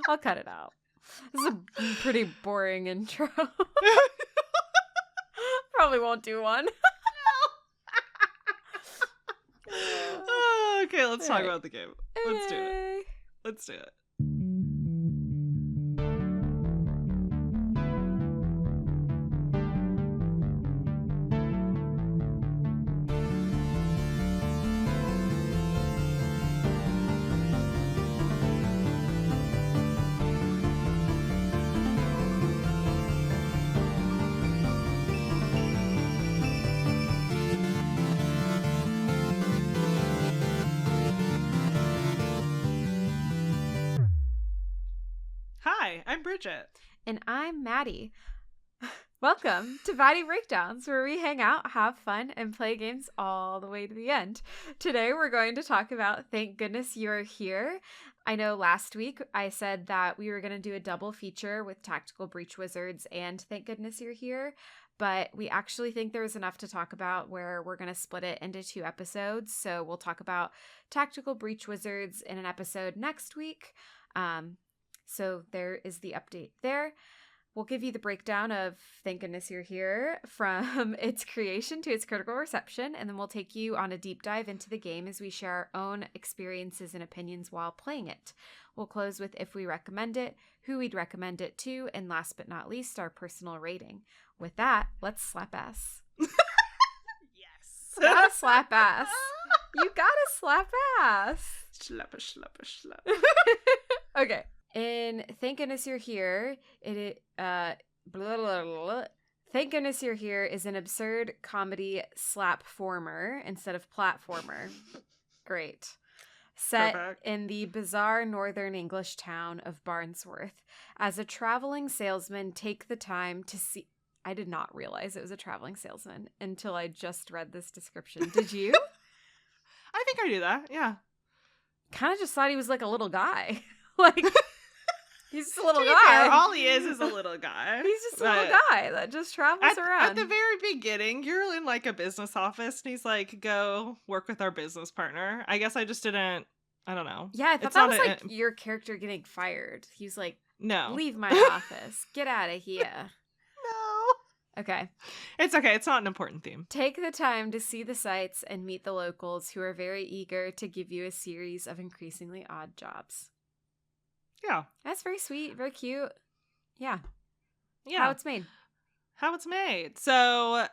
I'll cut it out. This is a pretty boring intro. Probably won't do one. Okay, let's talk about the game. Let's do it. Let's do it. Hi, I'm Bridget. And I'm Maddie. Welcome to Baddy Breakdowns, where we hang out, have fun, and play games all the way to the end. Today we're going to talk about Thank Goodness You're Here. I know last week I said that we were going to do a double feature with Tactical Breach Wizards and Thank Goodness You're Here, but we actually think there's enough to talk about where we're going to split it into 2 episodes. So we'll talk about Tactical Breach Wizards in an episode next week. So there is the update there. We'll give you the breakdown of Thank Goodness You're Here from its creation to its critical reception, and then we'll take you on a deep dive into the game as we share our own experiences and opinions while playing it. We'll close with if we recommend it, who we'd recommend it to, and last but not least, our personal rating. With that, let's slap ass. Yes. Gotta slap ass. You gotta slap ass. Slappa, slappa, slap. Okay. In Thank Goodness You're Here, Thank Goodness You're Here is an absurd comedy slap-former instead of platformer. Great. Set Perfect. in the bizarre northern English town of Barnsworth. As a traveling salesman, take the time to see... I did not realize it was a traveling salesman until I just read this description. Did you? I think I do that, yeah. Kind of just thought he was like a little guy. Like... He's just a little To be guy. fair, all he is a little guy. He's just a little guy that just travels around. At the very beginning, you're in like a business office and he's like, go work with our business partner. I guess I just didn't, I don't know. Yeah, I thought that was like your character getting fired. He was like, no. Leave my office. Get out of here. No. Okay. It's okay. It's not an important theme. Take the time to see the sights and meet the locals who are very eager to give you a series of increasingly odd jobs. Yeah. That's very sweet, very cute. Yeah. Yeah. How it's made. How it's made. So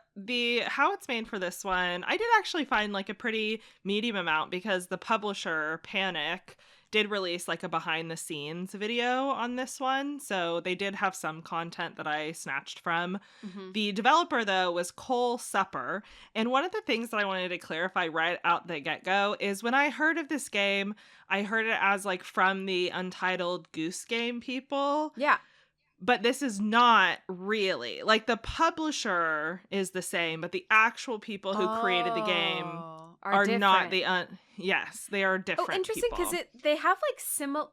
how it's made for this one, I did actually find like a pretty medium amount because the publisher, Panic, did release like a behind the scenes video on this one. So they did have some content that I snatched from. Mm-hmm. The developer, though, was Cole Supper. And one of the things that I wanted to clarify right out the get-go is when I heard of this game, I heard it as like from the Untitled Goose Game people. Yeah. But this is not really. Like the publisher is the same, but the actual people who created the game are not the yes, they are different. Oh, interesting, because they have like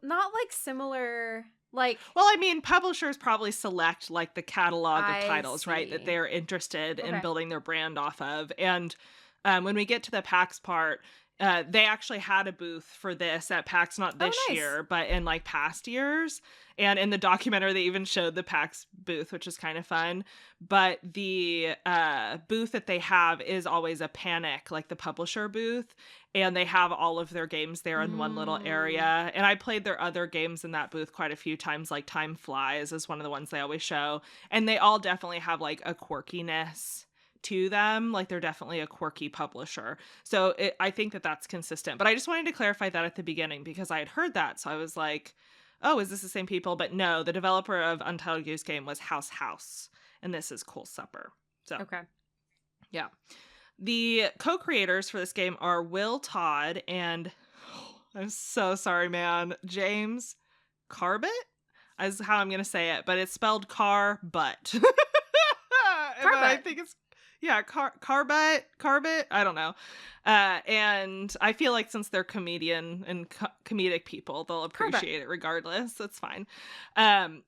not like similar like. Well, I mean, publishers probably select like the catalog of titles, right, that they're interested in building their brand off of. And when we get to the PAX part, they actually had a booth for this at PAX, not this year, but in like past years. And in the documentary, they even showed the PAX booth, which is kind of fun. But the booth that they have is always a Panic, like the publisher booth. And they have all of their games there in one little area. And I played their other games in that booth quite a few times, like Time Flies is one of the ones they always show. And they all definitely have like a quirkiness to them. Like they're definitely a quirky publisher. So I think that that's consistent. But I just wanted to clarify that at the beginning because I had heard that. So I was like, oh, is this the same people? But no, the developer of Untitled Goose Game was House. And this is Cole Supper. So, okay. Yeah. The co-creators for this game are Will Todd and, I'm so sorry, man, James Carbett is how I'm going to say it. But it's spelled Car-Butt. I think it's Carbett. I don't know. And I feel like since they're comedian and comedic people, they'll appreciate it regardless. That's fine.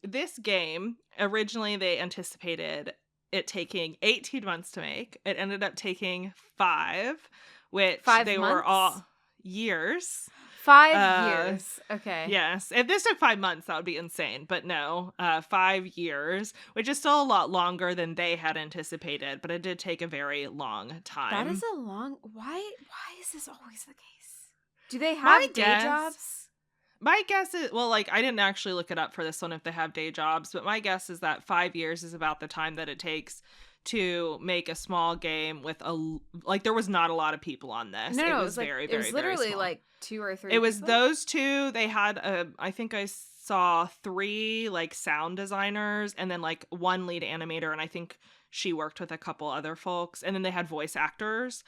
This game, originally they anticipated it taking 18 months to make. It ended up taking 5, which 5 they months? were all years. 5 years. Okay. Yes. If this took 5 months, that would be insane. But no, 5 years, which is still a lot longer than they had anticipated. But it did take a very long time. That is a long... Why is this always the case? Do they My have day guess- jobs? My guess is, well, like, I didn't actually look it up for this one if they have day jobs, but my guess is that 5 years is about the time that it takes to make a small game with there was not a lot of people on this. No, it was very, very, it was literally very small. like 2 or 3 It was people? those two. They had, I think I saw 3, like, sound designers and then, like, 1 lead animator, and I think she worked with a couple other folks, and then they had voice actors.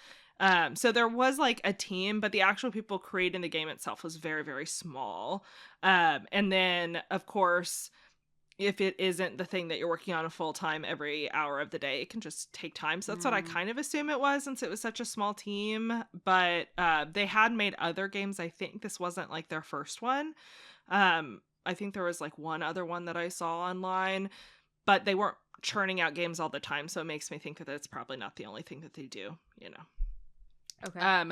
So there was like a team, but the actual people creating the game itself was very, very small. And then, of course, if it isn't the thing that you're working on full time every hour of the day, it can just take time. So that's what I kind of assume it was, since it was such a small team. But they had made other games. I think this wasn't like their first one. I think there was like one other one that I saw online, but they weren't churning out games all the time. So it makes me think that it's probably not the only thing that they do, you know. Okay.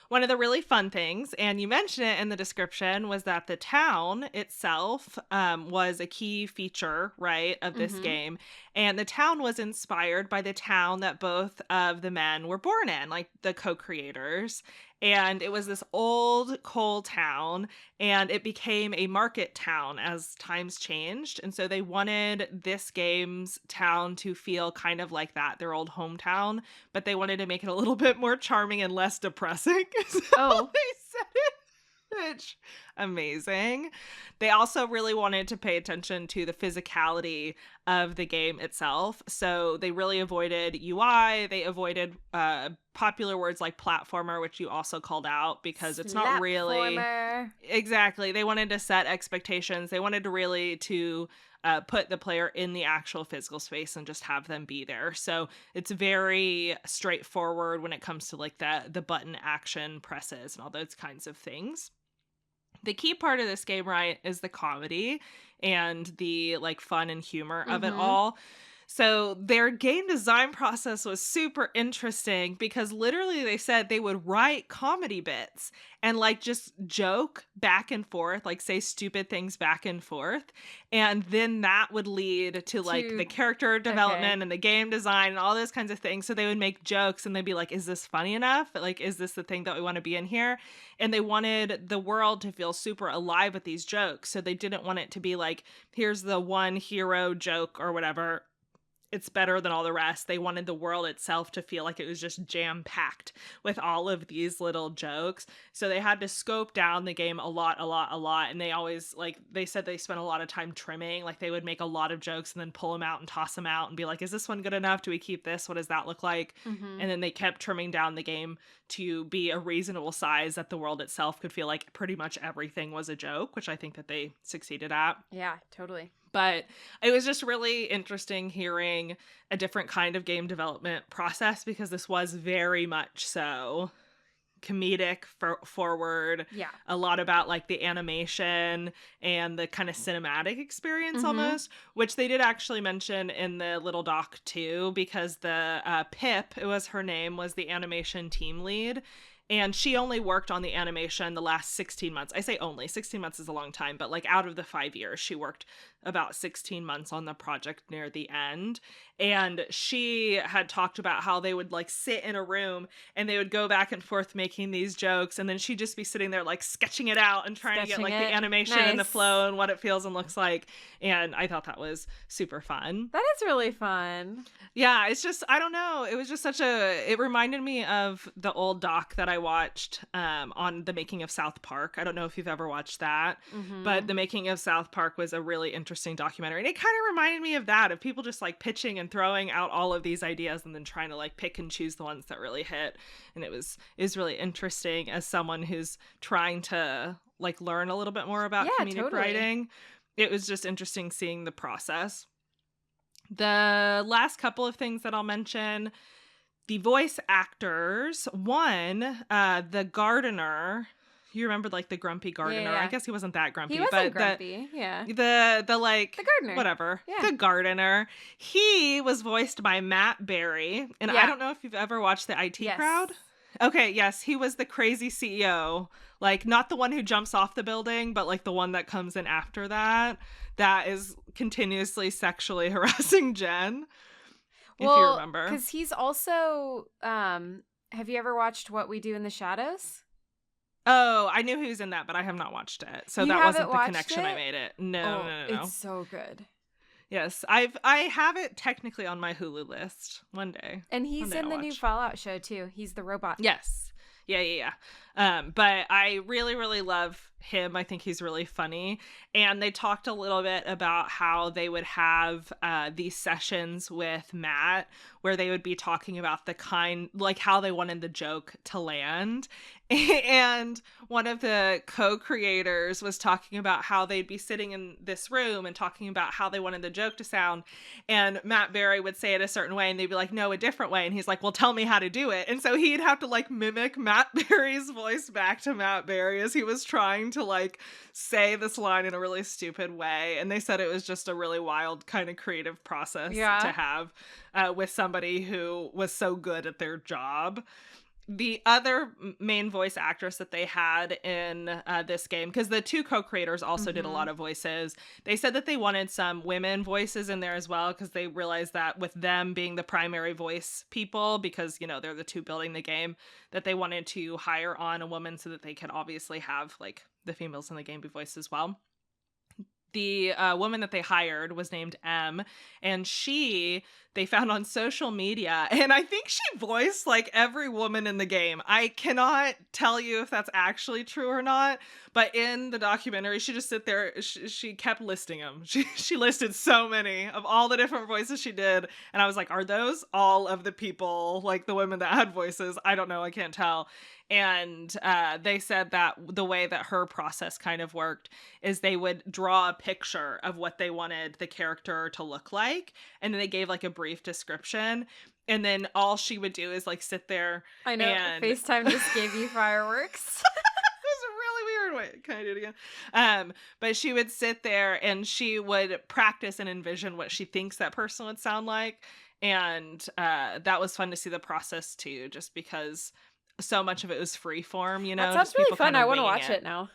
One of the really fun things, and you mentioned it in the description, was that the town itself was a key feature, right, of this game. And the town was inspired by the town that both of the men were born in, like the co-creators. And it was this old coal town, and it became a market town as times changed. And so they wanted this game's town to feel kind of like that, their old hometown, but they wanted to make it a little bit more charming and less depressing. So they said it. Which, amazing. They also really wanted to pay attention to the physicality of the game itself. So they really avoided UI. They avoided popular words like platformer, which you also called out, because it's not really... Exactly. They wanted to set expectations. They wanted to really put the player in the actual physical space and just have them be there. So it's very straightforward when it comes to like the button action presses and all those kinds of things. The key part of this game, right, is the comedy and the like fun and humor of it all. So their game design process was super interesting, because literally they said they would write comedy bits and like just joke back and forth, like say stupid things back and forth. And then that would lead to like the character development and the game design and all those kinds of things. So they would make jokes and they'd be like, is this funny enough? Like, is this the thing that we want to be in here? And they wanted the world to feel super alive with these jokes. So they didn't want it to be like, here's the one hero joke or whatever, it's better than all the rest. They wanted the world itself to feel like it was just jam-packed with all of these little jokes. So they had to scope down the game a lot. And they always, like, they said they spent a lot of time trimming. Like, they would make a lot of jokes and then pull them out and toss them out and be like, is this one good enough? Do we keep this? What does that look like? And then they kept trimming down the game to be a reasonable size that the world itself could feel like pretty much everything was a joke, which I think that they succeeded at. Yeah, totally. But it was just really interesting hearing a different kind of game development process, because this was very much so comedic forward. Yeah. A lot about like the animation and the kind of cinematic experience almost, which they did actually mention in the little doc too, because the Pip, it was her name, was the animation team lead. And she only worked on the animation the last 16 months. I say only, 16 months is a long time, but like out of the 5 years, she worked about 16 months on the project near the end. And she had talked about how they would like sit in a room and they would go back and forth making these jokes. And then she'd just be sitting there like sketching it out and trying to get like the animation and the flow and what it feels and looks like. And I thought that was super fun. That is really fun. Yeah, it's just, I don't know. It was just it reminded me of the old doc that I watched on the making of South Park. I don't know if you've ever watched that, but the making of South Park was a really interesting documentary. And it kind of reminded me of that, of people just like pitching and throwing out all of these ideas and then trying to like pick and choose the ones that really hit. And it was really interesting as someone who's trying to like learn a little bit more about comedic writing. It was just interesting seeing the process. The last couple of things that I'll mention, the voice actors. One, the gardener. You remember like the grumpy gardener? Yeah. I guess he wasn't that grumpy. He wasn't but grumpy. The like the gardener. Whatever. Yeah. The gardener. He was voiced by Matt Berry. And I don't know if you've ever watched the IT Crowd. Okay, yes, he was the crazy CEO. Like, not the one who jumps off the building, but like the one that comes in after that, that is continuously sexually harassing Jen, if you Well, remember. because he's also, have you ever watched What We Do in the Shadows? Oh, I knew he was in that, but I have not watched it. So You that haven't wasn't the watched connection I it? made it. No, no, Oh, no, no. it's so good. Yes, I have it technically on my Hulu list. One day. And One he's day in I'll the new watch. Fallout show too. He's the robot. Yes. Yeah, yeah, yeah. But I really, really love him. I think he's really funny. And they talked a little bit about how they would have these sessions with Matt where they would be talking about the kind, like how they wanted the joke to land. And one of the co-creators was talking about how they'd be sitting in this room and talking about how they wanted the joke to sound. And Matt Berry would say it a certain way and they'd be like, no, a different way. And he's like, well, tell me how to do it. And so he'd have to like mimic Matt Berry's voice back to Matt Berry as he was trying to like say this line in a really stupid way. And they said it was just a really wild kind of creative process to Yeah. have with somebody who was so good at their job. The other main voice actress that they had in this game, because the two co-creators also did a lot of voices, they said that they wanted some women voices in there as well, because they realized that with them being the primary voice people, because, you know, they're the two building the game, that they wanted to hire on a woman so that they could obviously have like the females in the game be voiced as well. The woman that they hired was named M, and they found on social media, and I think she voiced like every woman in the game. I cannot tell you if that's actually true or not, but in the documentary, she just sit there, she kept listing them. She listed so many of all the different voices she did, and I was like, are those all of the people, like the women that had voices? I don't know, I can't tell. And they said that the way that her process kind of worked is they would draw a picture of what they wanted the character to look like, and then they gave like a brief description, and then all she would do is like sit there. I know. And FaceTime just gave you fireworks. it was a really weird way. Can I do it again? But she would sit there and she would practice and envision what she thinks that person would sound like. And that was fun to see the process too, just because so much of it was free form, you That know, sounds just really people fun. kind of I want to winging watch it now.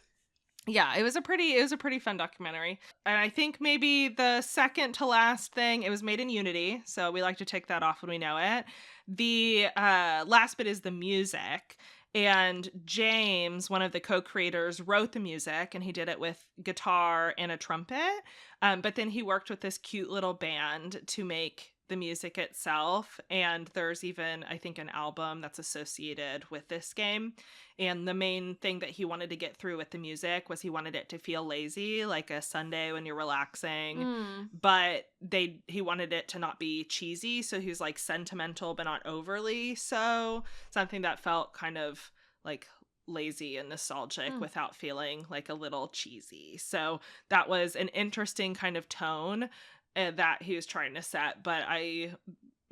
Yeah, it was a pretty fun documentary. And I think maybe the second to last thing, it was made in Unity, so we like to take that off when we know it. The last bit is the music. And James, one of the co-creators, wrote the music, and he did it with guitar and a trumpet. But then he worked with this cute little band to make the music itself. And there's even, I think, an album that's associated with this game. And the main thing that he wanted to get through with the music was he wanted it to feel lazy, like a Sunday when you're relaxing. But he wanted it to not be cheesy, so he was like sentimental but not overly so. Something that felt kind of like lazy and nostalgic without feeling like a little cheesy. So that was an interesting kind of tone that he was trying to set. But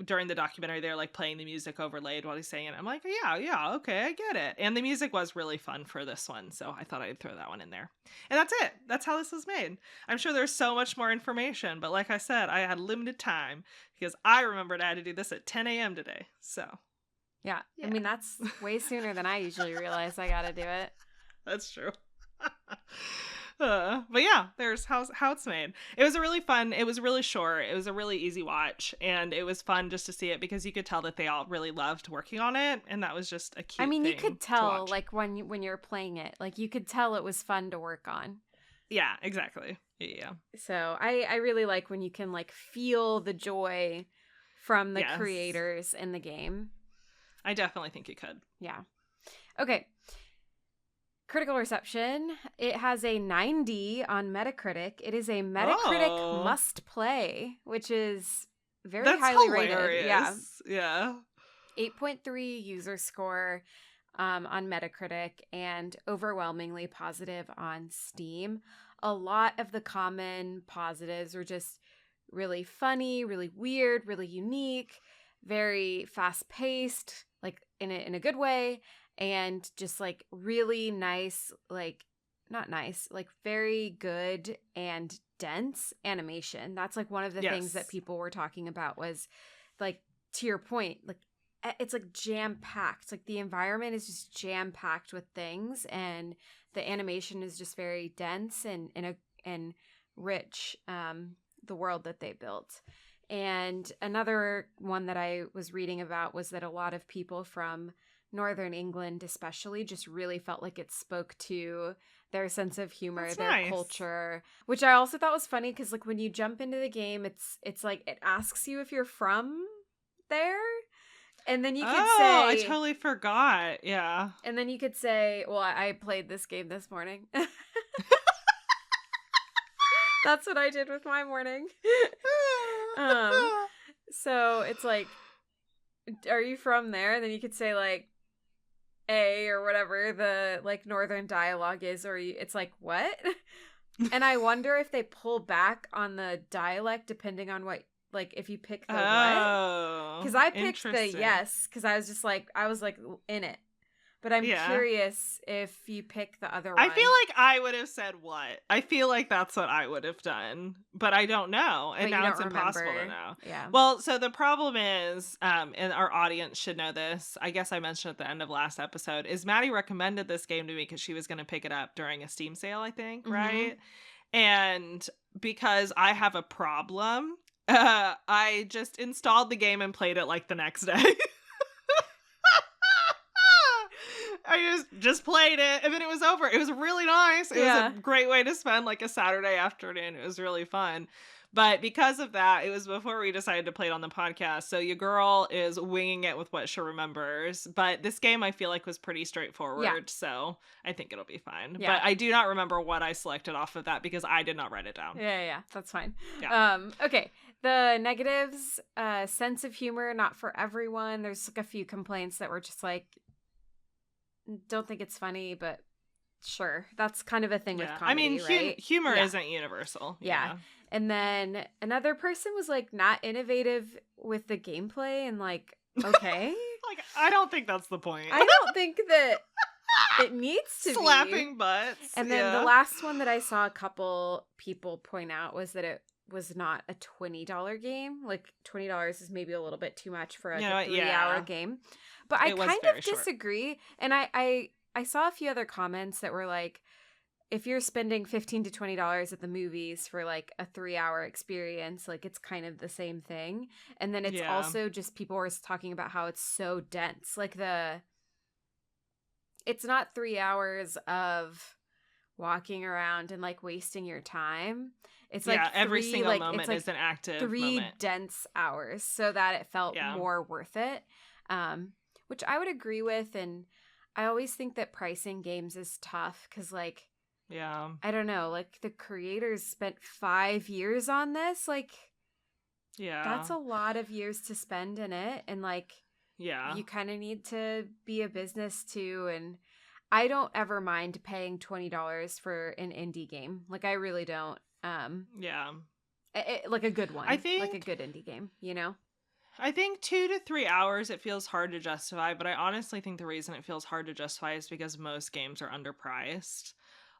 during the documentary, they're like playing the music overlaid while he's saying it. I'm like, yeah, okay, I get it. And the music was really fun for this one, so I thought I'd throw that one in there. And that's it. That's how this was made. I'm sure there's so much more information, but like I said, I had limited time because I remembered I had to do this at 10 a.m. today. So yeah. I mean, that's way sooner than I usually realize I gotta do it. That's true. But yeah, there's how it's made. It was it was really short. It was a really easy watch, and it was fun just to see it because you could tell that they all really loved working on it, and that was just a cute I mean, you thing could to tell watch. like when you're playing it, like you could tell it was fun to work on. Yeah, exactly. Yeah. So I really like when you can like feel the joy from the Yes. creators in the game. I definitely think you could. Yeah. Okay. Critical reception. It has a 90 on Metacritic. It is a Metacritic must play, which is very highly rated. Yeah. 8.3 user score on Metacritic and overwhelmingly positive on Steam. A lot of the common positives were just really funny, really weird, really unique, very fast-paced, like in a good way, and just like really nice, like not nice, like very good and dense animation. That's like one of the things that people were talking about was like, to your point, like it's like jam-packed. Like the environment is just jam-packed with things, and the animation is just very dense and rich, the world that they built. And another one that I was reading about was that a lot of people from Northern England especially just really felt like it spoke to their sense of humor, That's their nice. culture, which I also thought was funny because like when you jump into the game, it's like it asks you if you're from there, and then you could say, I totally forgot. Yeah. and then you could say, well, I played this game this morning. That's what I did with my morning. So it's like, are you from there? And then you could say like A or whatever the like northern dialogue is, or it's like, what? And I wonder if they pull back on the dialect depending on what, like if you pick the what. Because I picked the yes, because I was just like, I was like in it. But I'm curious if you pick the other one. I feel like I would have said what. I feel like that's what I would have done. But I don't know. And now it's impossible to know. Yeah. Well, so the problem is, and our audience should know this, I guess I mentioned at the end of last episode, is Maddie recommended this game to me because she was going to pick it up during a Steam sale, I think, right? And because I have a problem, I just installed the game and played it like the next day. I just played it and then it was over. It was really nice. It was a great way to spend like a Saturday afternoon. It was really fun. But because of that, it was before we decided to play it on the podcast. So your girl is winging it with what she remembers. But this game I feel like was pretty straightforward. Yeah. So I think it'll be fine. Yeah. But I do not remember what I selected off of that because I did not write it down. Yeah. That's fine. Yeah. Okay. The negatives, sense of humor, not for everyone. There's like a few complaints that were just like, don't think it's funny, but sure. That's kind of a thing with comedy, I mean, right? Humor isn't universal. Yeah. And then another person was like not innovative with the gameplay and like, okay. Like, I don't think that's the point. I don't think that it needs to Slapping butts. And then the last one that I saw a couple people point out was that it was not a $20 game. Like $20 is maybe a little bit too much for a 3-hour game. But I kind of disagree. Short. And I saw a few other comments that were like, if you're spending $15 to $20 at the movies for like a 3-hour experience, like it's kind of the same thing. And then it's also just people were talking about how it's so dense. Like it's not 3 hours of walking around and like wasting your time. It's like every single moment is an active 3 moment. Dense hours so that it felt more worth it. Which I would agree with. And I always think that pricing games is tough because like, I don't know, like the creators spent 5 years on this. Like, that's a lot of years to spend in it. And like, you kind of need to be a business too. And I don't ever mind paying $20 for an indie game. Like, I really don't. Like a good one. I think like a good indie game, you know? I think 2 to 3 hours it feels hard to justify, but I honestly think the reason it feels hard to justify is because most games are underpriced.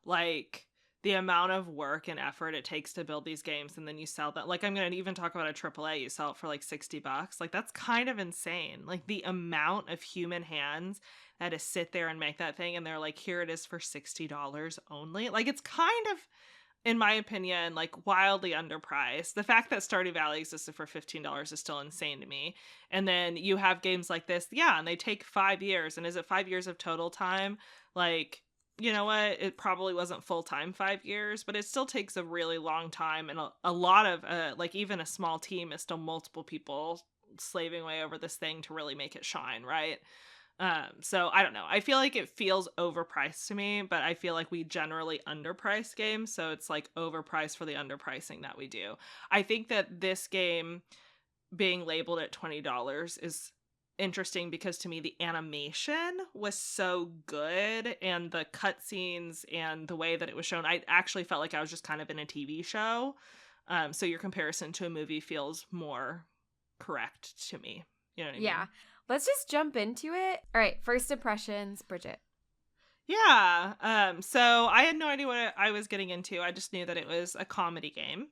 Like the amount of work and effort it takes to build these games and then you sell that. Like I'm going to even talk about a AAA, you sell it for like $60. Like that's kind of insane. Like the amount of human hands that to sit there and make that thing and they're like, here it is for $60 only. Like it's kind of, in my opinion, like wildly underpriced. The fact that Stardew Valley existed for $15 is still insane to me. And then you have games like this, and they take 5 years. And is it 5 years of total time? Like, you know what? It probably wasn't full-time 5 years, but it still takes a really long time. And a lot of, like even a small team is still multiple people slaving away over this thing to really make it shine, right? So I don't know. I feel like it feels overpriced to me, but I feel like we generally underprice games. So it's like overpriced for the underpricing that we do. I think that this game being labeled at $20 is interesting because to me, the animation was so good and the cutscenes and the way that it was shown, I actually felt like I was just kind of in a TV show. So your comparison to a movie feels more correct to me. You know what I mean? Yeah. Let's just jump into it. All right, first impressions, Bridget. Yeah. So I had no idea what I was getting into. I just knew that it was a comedy game.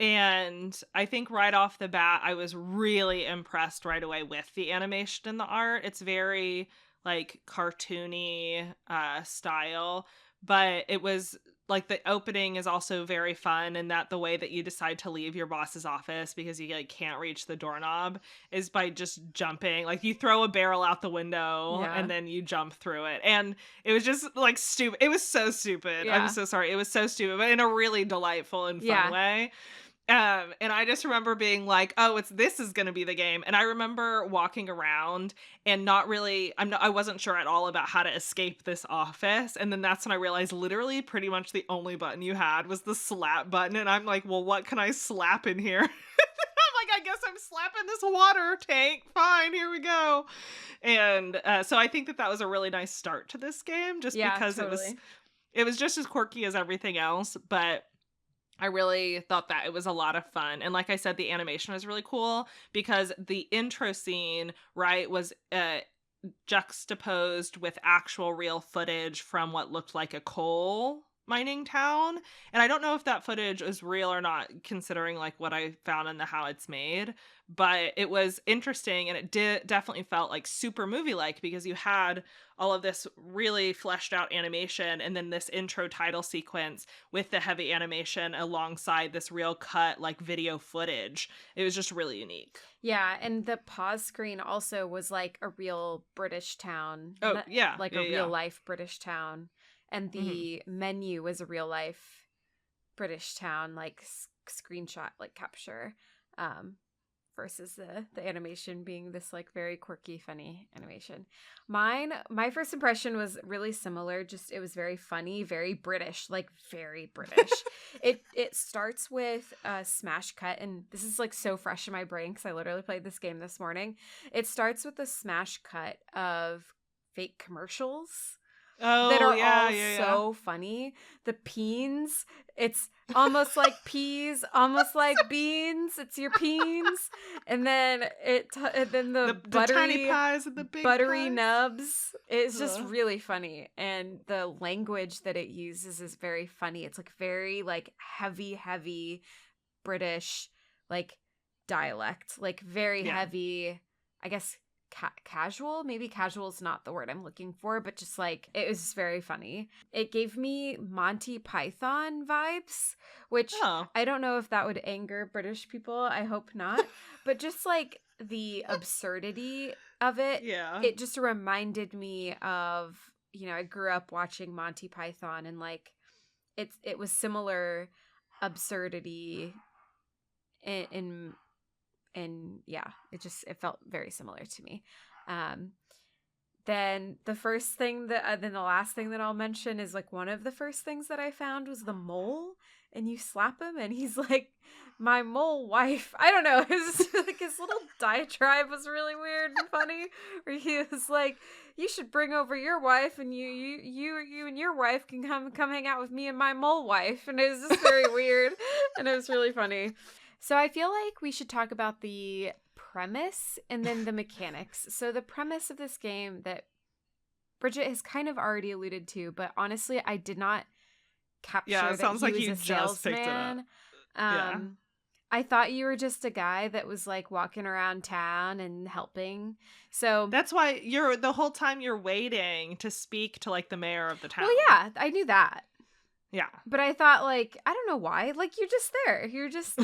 And I think right off the bat, I was really impressed right away with the animation and the art. It's very like cartoony style, but it was like the opening is also very fun, and that the way that you decide to leave your boss's office because you like can't reach the doorknob is by just jumping. Like you throw a barrel out the window Yeah. and then you jump through it. And it was just like stupid. It was so stupid. I'm Yeah. so sorry. It was so stupid, but in a really delightful and fun Yeah. way. And I just remember being like, oh, this is going to be the game. And I remember walking around and I wasn't sure at all about how to escape this office. And then that's when I realized literally pretty much the only button you had was the slap button. And I'm like, well, what can I slap in here? I'm like, I guess I'm slapping this water tank. Fine, here we go. And so I think that was a really nice start to this game, just because totally. it was just as quirky as everything else, but I really thought that it was a lot of fun. And like I said, the animation was really cool because the intro scene, right, was juxtaposed with actual real footage from what looked like a coal mining town. And I don't know if that footage is real or not, considering like what I found and how it's made, but it was interesting, and it definitely felt like super movie-like because you had all of this really fleshed out animation and then this intro title sequence with the heavy animation alongside this real cut like video footage. It was just really unique. Yeah, and the pause screen also was like a real British town. Oh, yeah. Like a real life British town. And the menu was a real life British town, like screenshot, like capture, versus the animation being this like very quirky, funny animation. My first impression was really similar. Just it was very funny, very British, like very British. It starts with a smash cut, and this is like so fresh in my brain because I literally played this game this morning. It starts with a smash cut of fake commercials. Oh, that are all so funny. The peens, it's almost like peas, almost like beans. It's your peens, and then the buttery tiny pies and the big buttery pies. Nubs. It's just really funny, and the language that it uses is very funny. It's like very like heavy British like dialect, like very heavy. I guess. Casual, maybe casual is not the word I'm looking for, but just like it was very funny. It gave me Monty Python vibes, which I don't know if that would anger British people. I hope not. But just like the absurdity of it, it just reminded me of, I grew up watching Monty Python, and like it was similar absurdity and yeah, it felt very similar to me. Then the last thing that I'll mention is like one of the first things that I found was the mole, and you slap him and he's like, my mole wife. I don't know. It was just, like his little diatribe was really weird and funny, where he was like, you should bring over your wife, and you and your wife can come hang out with me and my mole wife. And it was just very weird, and it was really funny. So I feel like we should talk about the premise and then the mechanics. So the premise of this game that Bridget has kind of already alluded to, but honestly, I did not capture that sounds he like was you a just picked it salesman. up. I thought you were just a guy that was like walking around town and helping. So that's why the whole time you're waiting to speak to like the mayor of the town. Well, yeah, I knew that. Yeah. But I thought like, I don't know why. Like you're just there. You're just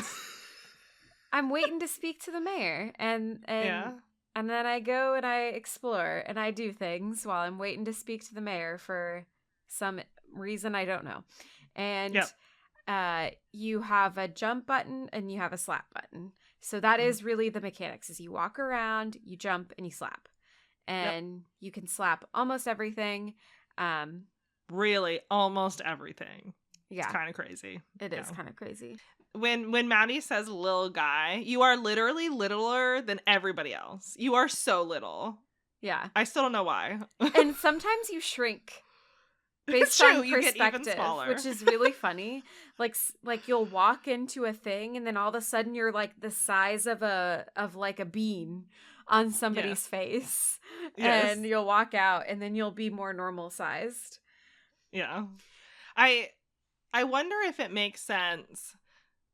I'm waiting to speak to the mayor, and then I go and I explore and I do things while I'm waiting to speak to the mayor for some reason I don't know. And you have a jump button and you have a slap button. So that is really the mechanics: is you walk around, you jump, and you slap. And you can slap almost everything. Really, almost everything. Yeah. It's kind of crazy. It is kind of crazy. When Maddie says little guy, you are literally littler than everybody else. You are so little. Yeah. I still don't know why. And sometimes you shrink based on perspective, which is really funny. Like you'll walk into a thing and then all of a sudden you're like the size of like a bean on somebody's face. Yes. And you'll walk out and then you'll be more normal sized. Yeah. I wonder if it makes sense.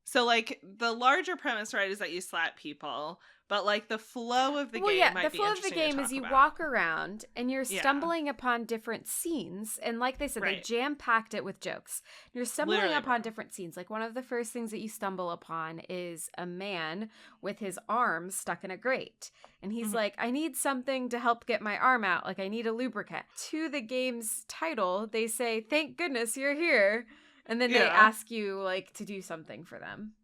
So, like, the larger premise, right, is that you slap people, but, like, the flow of the game might be interesting to talk about. The flow of the game is you walk around and you're Yeah. stumbling upon different scenes. And like they said, they Right. jam-packed it with jokes. You're stumbling Literally upon were. different scenes. Like one of the first things that you stumble upon is a man with his arm stuck in a grate. And he's like, I need something to help get my arm out. Like, I need a lubricant. To the game's title, they say, thank goodness you're here. And then they ask you, like, to do something for them.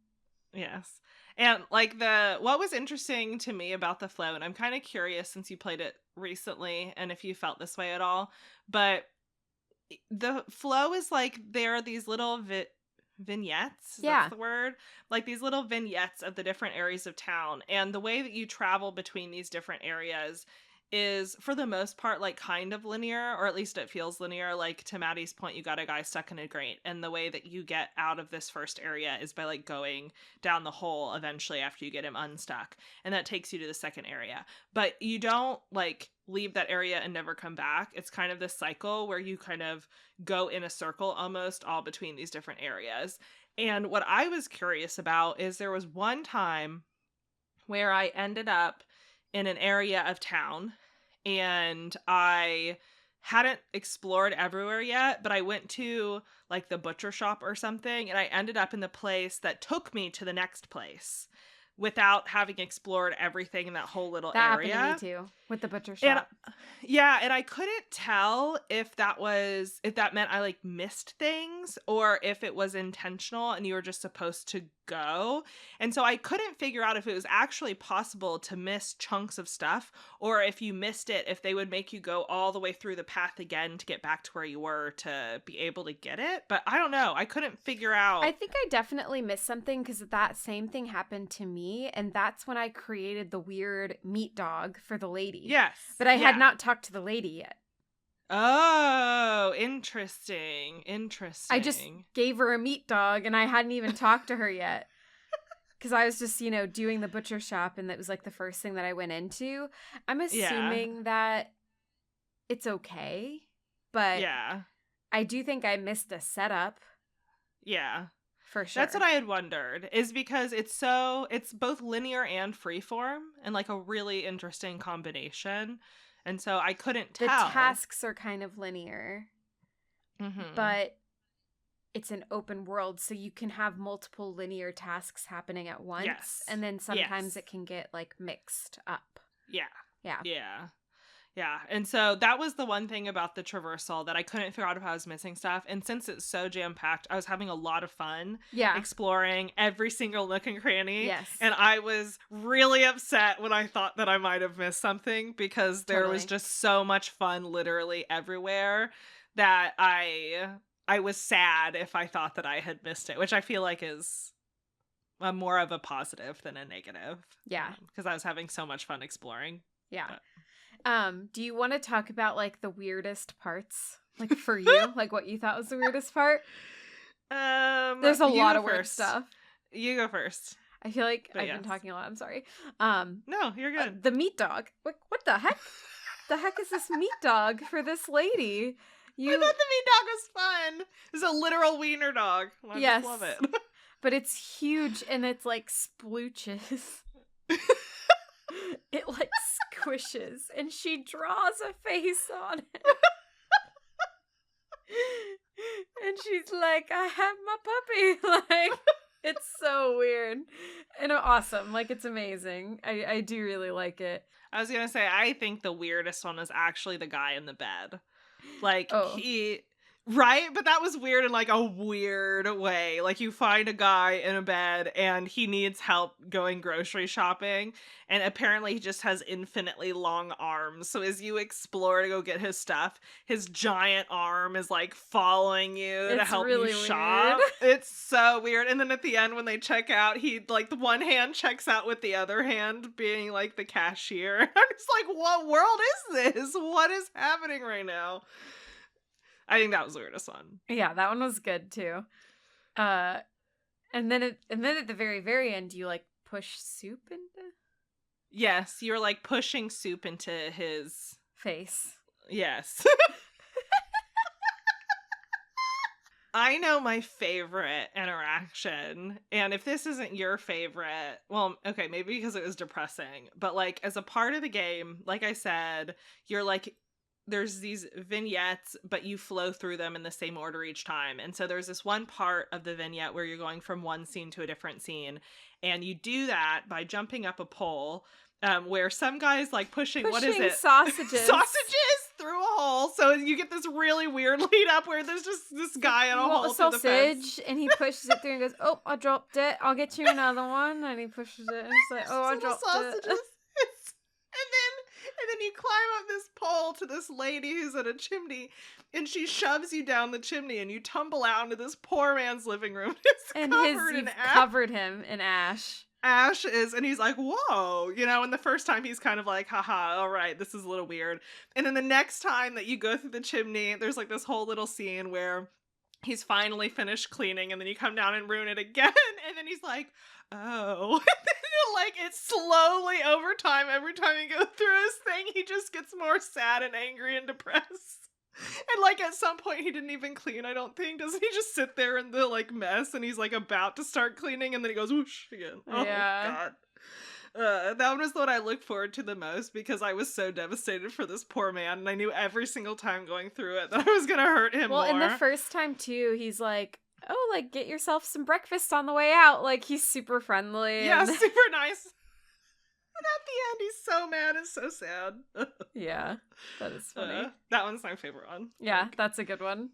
Yes. And, like, what was interesting to me about the flow, and I'm kind of curious since you played it recently and if you felt this way at all, but the flow is like there are these little vignettes, that's the word, like these little vignettes of the different areas of town, and the way that you travel between these different areas is for the most part like kind of linear, or at least it feels linear. Like, to Maddie's point, you got a guy stuck in a grate, and the way that you get out of this first area is by like going down the hole eventually after you get him unstuck, and that takes you to the second area. But you don't like leave that area and never come back. It's kind of this cycle where you kind of go in a circle almost all between these different areas. And what I was curious about is there was one time where I ended up in an area of town, and I hadn't explored everywhere yet, but I went to like the butcher shop or something, and I ended up in the place that took me to the next place without having explored everything in that whole little area. That happened to me too, with the butcher shop. And I couldn't tell if that meant I like missed things or if it was intentional and you were just supposed to go. And so I couldn't figure out if it was actually possible to miss chunks of stuff, or if you missed it, if they would make you go all the way through the path again to get back to where you were to be able to get it. But I don't know. I couldn't figure out. I think I definitely missed something because that same thing happened to me. And that's when I created the weird meat dog for the lady. Yes. But I had not talked to the lady yet. Oh, interesting. I just gave her a meat dog and I hadn't even talked to her yet. Because I was just, doing the butcher shop, and that was like the first thing that I went into. I'm assuming that it's okay, but I do think I missed a setup. Yeah. For sure. That's what I had wondered, is because it's both linear and freeform, and like a really interesting combination. And so I couldn't tell. The tasks are kind of linear, but it's an open world, so you can have multiple linear tasks happening at once. Yes. And then sometimes it can get like mixed up. Yeah. And so that was the one thing about the traversal that I couldn't figure out if I was missing stuff. And since it's so jam-packed, I was having a lot of fun exploring every single nook and cranny. Yes. And I was really upset when I thought that I might have missed something, because there was just so much fun literally everywhere that I was sad if I thought that I had missed it, which I feel like is more of a positive than a negative. Yeah. Because I was having so much fun exploring. Yeah. Do you want to talk about like the weirdest parts, like for you, like what you thought was the weirdest part? There's a lot of weird stuff. You go first. I feel like I've been talking a lot. I'm sorry. No, you're good. The meat dog. What the heck? The heck is this meat dog for this lady? I thought the meat dog was fun. It's a literal wiener dog. I just love it. But it's huge and it's like splooches. It like squishes and she draws a face on it. And she's like, I have my puppy. Like, it's so weird and awesome. Like, it's amazing. I do really like it. I was going to say, I think the weirdest one is actually the guy in the bed. Like, right? But that was weird in like a weird way. Like, you find a guy in a bed and he needs help going grocery shopping, and apparently he just has infinitely long arms. So as you explore to go get his stuff, his giant arm is like following you to help you shop. It's so weird. And then at the end when they check out, he like the one hand checks out with the other hand being like the cashier. I'm just like, what world is this? What is happening right now? I think that was the weirdest one. Yeah, that one was good too. And then at the very, very end, you like push soup into. Yes, you're like pushing soup into his face. Yes. I know my favorite interaction, and if this isn't your favorite, well, okay, maybe because it was depressing, but like as a part of the game, like I said, you're like, there's these vignettes, but you flow through them in the same order each time. And so there's this one part of the vignette where you're going from one scene to a different scene, and you do that by jumping up a pole. Where some guy's like pushing what is it? Sausages through a hole. So you get this really weird lead up where there's just this guy in a hole through the fence. And he pushes it through and goes, "Oh, I dropped it. I'll get you another one." And he pushes it and he's like, "Oh, I dropped it." And then you climb up this pole to this lady who's at a chimney, and she shoves you down the chimney, and you tumble out into this poor man's living room. You've covered him in ash. Ash is, and he's like, whoa, and the first time he's kind of like, haha, all right, this is a little weird. And then the next time that you go through the chimney, there's like this whole little scene where he's finally finished cleaning, and then you come down and ruin it again, and then he's like, oh. Like, it's slowly over time, every time you go through his thing, he just gets more sad and angry and depressed. And like at some point he didn't even clean, I don't think. Doesn't he just sit there in the like mess, and he's like about to start cleaning, and then he goes whoosh again. Oh yeah. God. That was what I looked forward to the most, because I was so devastated for this poor man, and I knew every single time going through it that I was gonna hurt him more. Well, and the first time too, he's like, oh, like, get yourself some breakfast on the way out. Like, he's super friendly. Yeah, super nice. And at the end, he's so mad and so sad. Yeah, that is funny. That one's my favorite one. Yeah, that's a good one.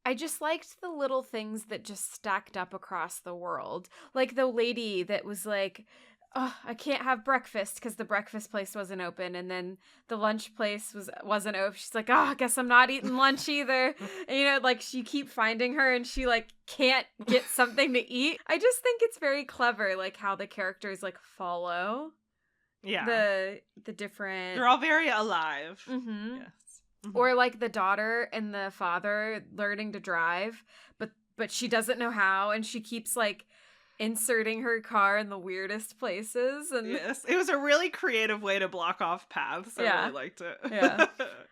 I just liked the little things that just stacked up across the world. Like the lady that was like, oh, I can't have breakfast because the breakfast place wasn't open, and then the lunch place wasn't open. She's like, oh, I guess I'm not eating lunch either. And, like, you keep finding her and she like can't get something to eat. I just think it's very clever, like how the characters like follow the different, they're all very alive. Mm-hmm. Yes. Mm-hmm. Or like the daughter and the father learning to drive, but she doesn't know how, and she keeps like inserting her car in the weirdest places. And yes, it was a really creative way to block off paths. I really liked it. Yeah.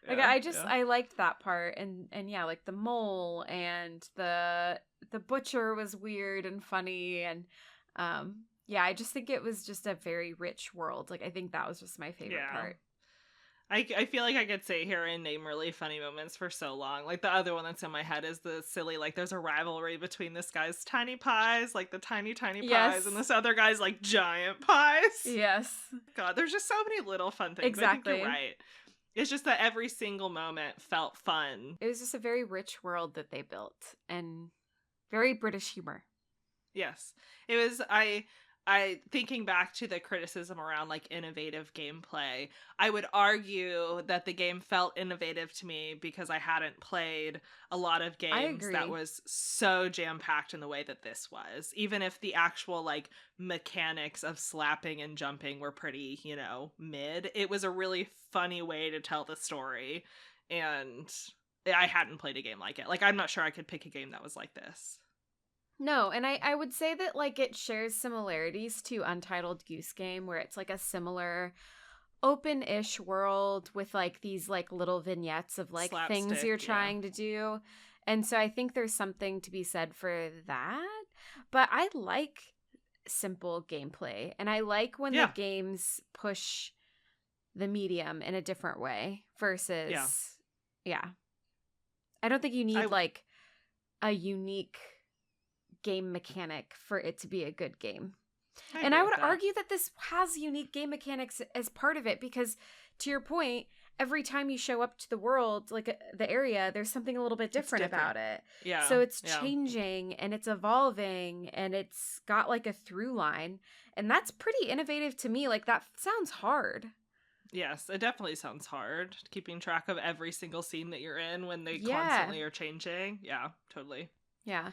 Like I liked that part, and yeah, like the mole and the butcher was weird and funny, and yeah, I just think it was just a very rich world. Like, I think that was just my favorite part. I feel like I could sit here and name really funny moments for so long. Like, the other one that's in my head is the silly, like, there's a rivalry between this guy's tiny pies, like the tiny pies, and this other guy's like giant pies. Yes. God, there's just so many little fun things. Exactly. I think you're right. It's just that every single moment felt fun. It was just a very rich world that they built, and very British humor. Yes. It was, I thinking back to the criticism around like innovative gameplay, I would argue that the game felt innovative to me because I hadn't played a lot of games that was so jam-packed in the way that this was. Even if the actual like mechanics of slapping and jumping were pretty, mid, it was a really funny way to tell the story, and I hadn't played a game like it. Like, I'm not sure I could pick a game that was like this. No, and I would say that, like, it shares similarities to Untitled Goose Game, where it's, like, a similar open-ish world with, like, these, like, little vignettes of, like, slapstick, things you're trying to do. And so I think there's something to be said for that. But I like simple gameplay, and I like when the games push the medium in a different way versus... Yeah. I don't think you need, like, a unique game mechanic for it to be a good game. I would argue that this has unique game mechanics as part of it, because to your point, every time you show up to the world, like the area, there's something a little bit different about it. Yeah. So it's changing and it's evolving and it's got like a through line, and that's pretty innovative to me. Like, that sounds hard. Yes, it definitely sounds hard, keeping track of every single scene that you're in when they constantly are changing. Yeah, totally. Yeah.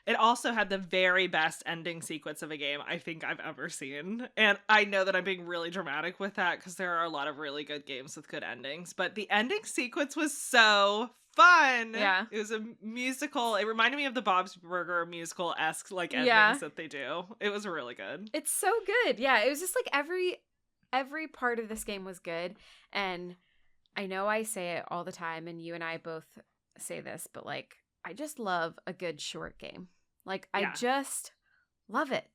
It also had the very best ending sequence of a game I think I've ever seen. And I know that I'm being really dramatic with that because there are a lot of really good games with good endings. But the ending sequence was so fun. Yeah. It was a musical. It reminded me of the Bob's Burger musical-esque like endings that they do. It was really good. It's so good. Yeah, it was just like every part of this game was good. And I know I say it all the time, and you and I both say this, but like, I just love a good short game. Like, I Yeah. just love it.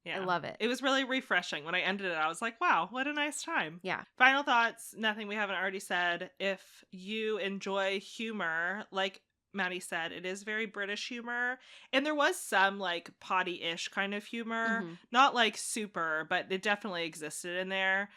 Yeah. I love it. It was really refreshing. When I ended it, I was like, wow, what a nice time. Yeah. Final thoughts, nothing we haven't already said. If you enjoy humor, like Maddie said, it is very British humor. And there was some like potty-ish kind of humor. Mhm. Not like super, but it definitely existed in there.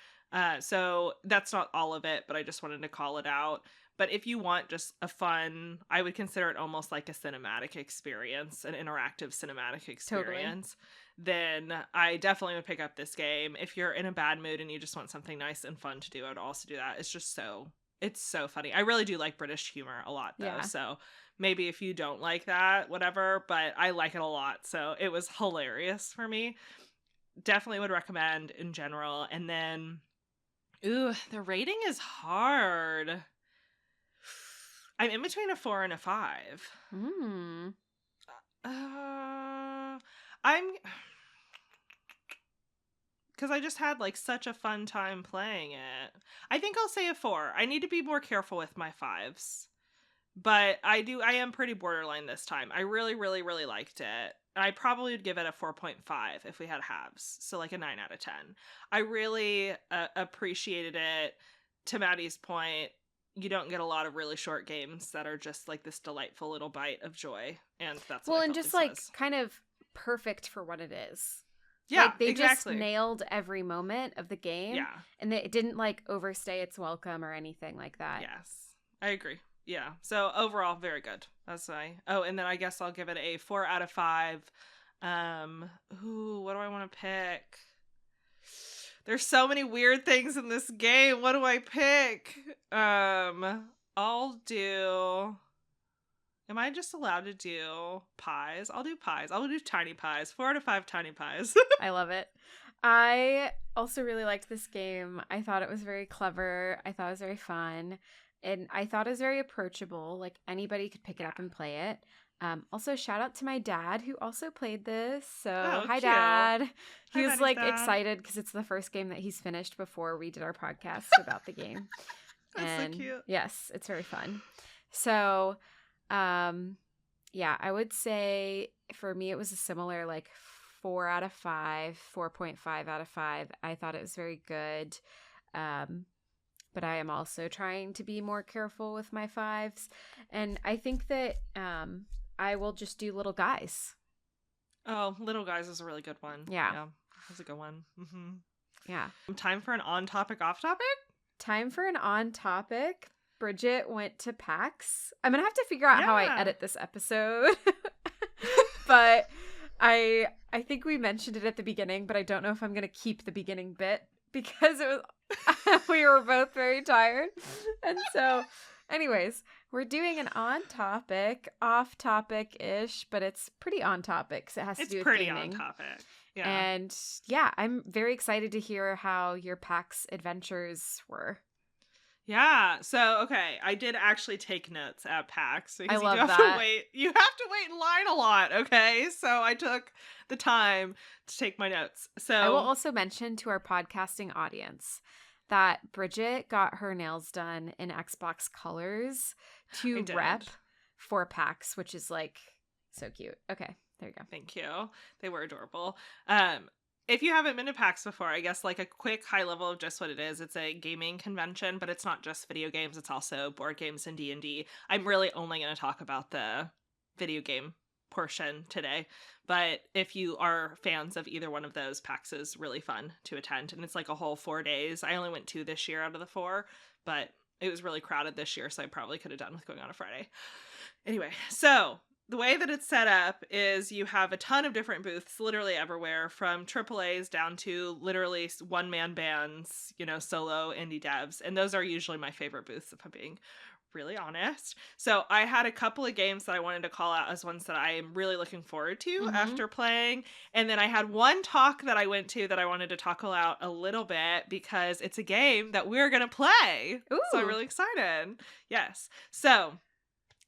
So that's not all of it, but I just wanted to call it out. But if you want just a fun, I would consider it almost like a cinematic experience, an interactive cinematic experience, then I definitely would pick up this game. If you're in a bad mood and you just want something nice and fun to do, I would also do that. It's so funny. I really do like British humor a lot, though. Yeah. So maybe if you don't like that, whatever, but I like it a lot. So it was hilarious for me. Definitely would recommend in general. And then, the rating is hard. I'm in between a 4 and a 5. I'm because I just had like such a fun time playing it. I think I'll say a 4. I need to be more careful with my 5s. But I am pretty borderline this time. I really, really, really liked it. I probably would give it a 4.5 if we had halves. So like a 9 out of 10. I really appreciated it. To Maddie's point, you don't get a lot of really short games that are just like this delightful little bite of joy. And that's what I and felt just this like was. kind of perfect for what it is. Yeah, like, they exactly. just nailed every moment of the game. Yeah. And it didn't like overstay its welcome or anything like that. Yes, I agree. Yeah. So overall, very good. That's and then I guess I'll give it a 4 out of 5. What do I want to pick? There's so many weird things in this game. What do I pick? I'll do. Am I just allowed to do pies? I'll do pies. I'll do tiny pies. 4 out of 5 tiny pies. I love it. I also really liked this game. I thought it was very clever. I thought it was very fun. And I thought it was very approachable. Like, anybody could pick it up and play it. Also, shout out to my dad who also played this. So, hi, cute. Dad. He Hi, was Baddy's like dad. Excited because it's the first game that he's finished before we did our podcast about the game. That's so cute. Yes, it's very fun. So, yeah, I would say for me it was a similar like 4 out of 5, 4.5 out of 5. I thought it was very good. But I am also trying to be more careful with my 5s. And I think that I will just do Little Guys. Oh, Little Guys is a really good one. Yeah. That's a good one. Mm-hmm. Yeah. Time for an on-topic, off-topic? Time for an on-topic. Bridget went to PAX. I'm going to have to figure out how I edit this episode. But I think we mentioned it at the beginning, but I don't know if I'm going to keep the beginning bit because it was we were both very tired. And so, anyways, we're doing an on-topic, off-topic-ish, but it's pretty on-topic because it has to do with gaming. It's pretty on-topic. Yeah. And yeah, I'm very excited to hear how your PAX adventures were. Yeah. So, okay, I did actually take notes at PAX because I love you have that. to wait. You have to wait in line a lot, okay? So I took the time to take my notes. So I will also mention to our podcasting audience that Bridget got her nails done in Xbox colors to rep for PAX, which is like so cute. Okay, there you go. Thank you. They were adorable. If you haven't been to PAX before, I guess like a quick high level of just what it is. It's a gaming convention, but it's not just video games. It's also board games and D&D. I'm really only going to talk about the video game portion today. But if you are fans of either one of those, PAX is really fun to attend. And it's like a whole 4 days. I only went 2 this year out of the 4, but it was really crowded this year, so I probably could have done with going on a Friday. Anyway, so the way that it's set up is you have a ton of different booths literally everywhere, from AAAs down to literally one-man bands, solo indie devs. And those are usually my favorite booths, if I'm being really honest. So I had a couple of games that I wanted to call out as ones that I am really looking forward to after playing. And then I had one talk that I went to that I wanted to talk about a little bit because it's a game that we're going to play. Ooh. So I'm really excited. Yes. So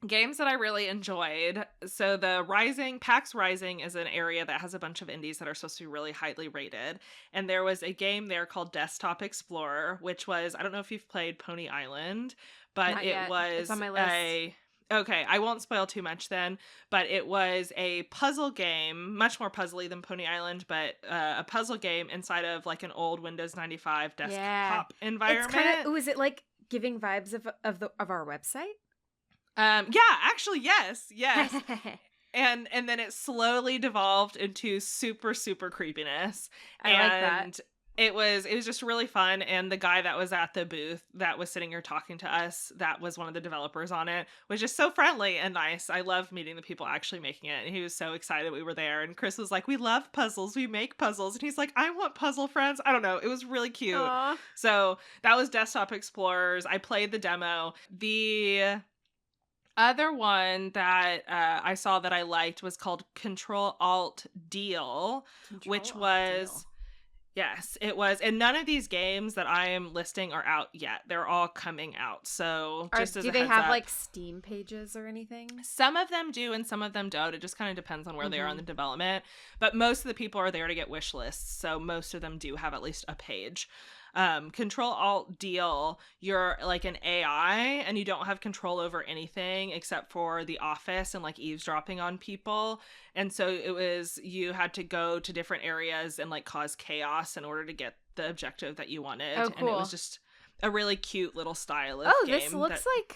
games that I really enjoyed. So the PAX Rising is an area that has a bunch of indies that are supposed to be really highly rated. And there was a game there called Desktop Explorer, which was, I don't know if you've played Pony Island, but Not it yet. was it's on my list. Okay, I won't spoil too much then, but it was a puzzle game, much more puzzly than Pony Island, but a puzzle game inside of like an old Windows 95 desktop environment. It's kind of, is it like giving vibes of our website? Yeah, actually, yes. And then it slowly devolved into super, super creepiness. I like that. It was just really fun. And the guy that was at the booth that was sitting here talking to us, that was one of the developers on it, was just so friendly and nice. I love meeting the people actually making it. And he was so excited we were there. And Chris was like, we love puzzles. We make puzzles. And he's like, I want puzzle friends. I don't know. It was really cute. Aww. So that was Desktop Explorers. I played the demo. The other one that I saw that I liked was called Control Alt Deal, which was... Yes, it was. And none of these games that I am listing are out yet. They're all coming out. So just as a heads up. Do they have like Steam pages or anything? Some of them do and some of them don't. It just kind of depends on where they are in the development. But most of the people are there to get wish lists. So most of them do have at least a page. Control Alt Deal, you're like an AI and you don't have control over anything except for the office and like eavesdropping on people. And so you had to go to different areas and like cause chaos in order to get the objective that you wanted. Oh, cool. And it was just a really cute little style of game. This looks like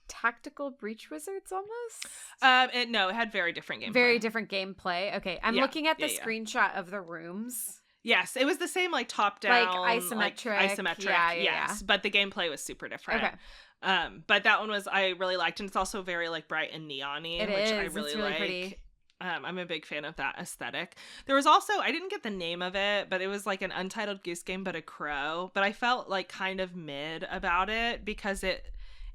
Tactical Breach Wizards almost? It had very different gameplay. Very different gameplay. Okay, I'm looking at the screenshot of the rooms. Yes, it was the same like top down, like isometric. Yes, but the gameplay was super different. Okay. But that one I really liked, and it's also very like bright and neon-y, which I really like. Pretty. I'm a big fan of that aesthetic. There was also, I didn't get the name of it, but it was like an Untitled Goose Game but a crow. But I felt like kind of mid about it because it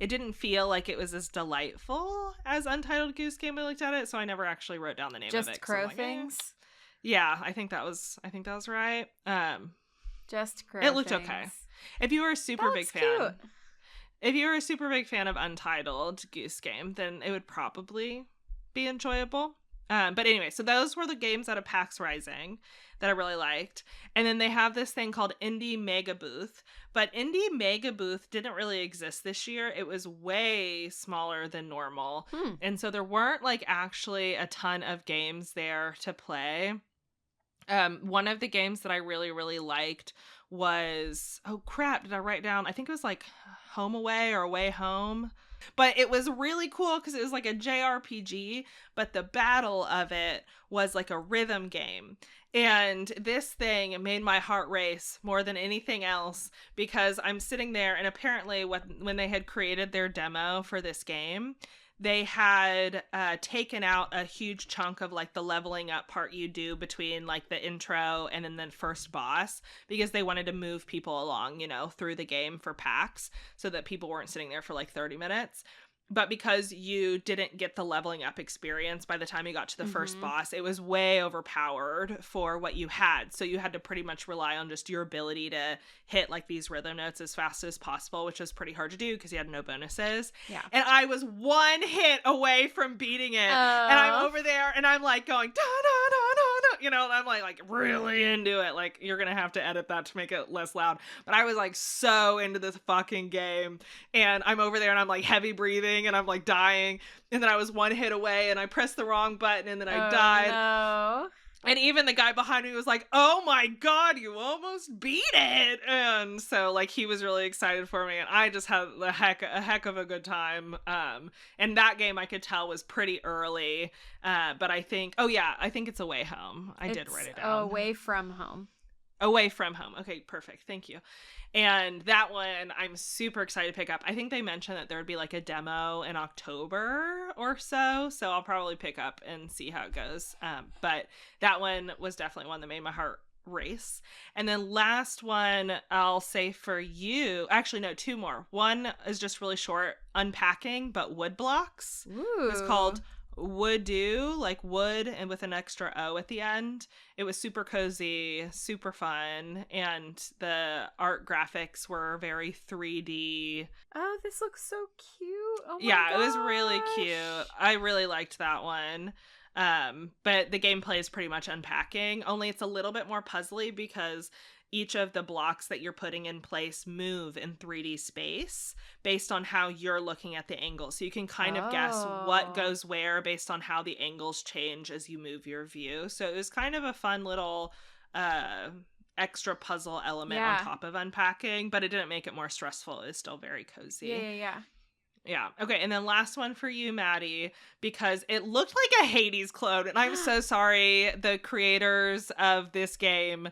didn't feel like it was as delightful as Untitled Goose Game. I looked at it, so I never actually wrote down the name of it. Just crow things. Yeah, I think that was right. Just crow. It looked okay. If you were a super big fan, if you were a super big fan of Untitled Goose Game, then it would probably be enjoyable. But anyway, so those were the games out of PAX Rising that I really liked. And then they have this thing called Indie Mega Booth. But Indie Mega Booth didn't really exist this year. It was way smaller than normal. And so there weren't like actually a ton of games there to play. One of the games that I really, really liked was, oh crap, did I write down? I think it was like Home Away or Away Home. But it was really cool because it was like a JRPG, but the battle of it was like a rhythm game. And this thing made my heart race more than anything else because I'm sitting there and apparently when they had created their demo for this game, they had taken out a huge chunk of like the leveling up part you do between like the intro and then the first boss because they wanted to move people along, through the game for PAX so that people weren't sitting there for like 30 minutes. But because you didn't get the leveling up experience by the time you got to the first boss, it was way overpowered for what you had. So you had to pretty much rely on just your ability to hit like these rhythm notes as fast as possible, which was pretty hard to do because you had no bonuses. Yeah. And I was one hit away from beating it. And I'm over there and I'm like going, da, da, da, da, da. And I'm like really into it. Like, you're going to have to edit that to make it less loud. But I was like so into this fucking game. And I'm over there and I'm like heavy breathing. And I'm like dying, and then I was one hit away and I pressed the wrong button and then I died. No. And even the guy behind me was like, oh my god, you almost beat it. And so like he was really excited for me and I just had a heck of a good time. And that game I could tell was pretty early, but I think it's Away Home. I did write it down. Away From Home. Away From Home. Okay, perfect. Thank you. And that one I'm super excited to pick up. I think they mentioned that there would be like a demo in October or so I'll probably pick up and see how it goes. But that one was definitely one that made my heart race. And then last one I'll say for you, actually no, two more. One is just really short, Unpacking, but wood blocks. Ooh. It's called Would Do, like wood and with an extra O at the end. It was super cozy, super fun, and the art graphics were very 3D. Oh, this looks so cute. Oh my yeah, gosh. It was really cute. I really liked that one. But the gameplay is pretty much unpacking, only it's a little bit more puzzly because each of the blocks that you're putting in place move in 3D space based on how you're looking at the angle. So you can kind of guess what goes where based on how the angles change as you move your view. So it was kind of a fun little extra puzzle element on top of unpacking, but it didn't make it more stressful. It's still very cozy. Yeah. Okay. And then last one for you, Maddie, because it looked like a Hades clone. And I'm so sorry, the creators of this game,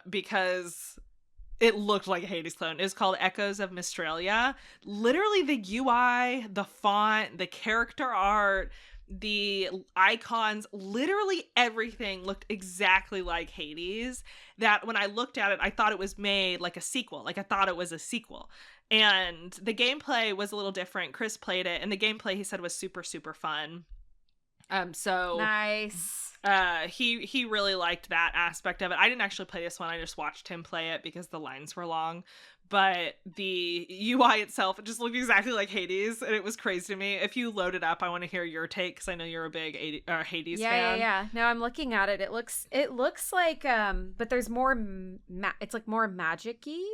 because it looked like a Hades clone. It's called Echoes of Mistralia. Literally the UI, the font, the character art, the icons, literally everything looked exactly like Hades. That when I looked at it, I thought it was made like a sequel. Like I thought it was a sequel. And the gameplay was a little different. Chris played it, and the gameplay, he said, was super, super fun. So nice. He really liked that aspect of it. I didn't actually play this one. I just watched him play it because the lines were long. But the UI itself, it just looked exactly like Hades, and it was crazy to me. If you load it up, I want to hear your take because I know you're a big Hades fan. Yeah. No, I'm looking at it. It looks like but there's more. It's like more magic-y.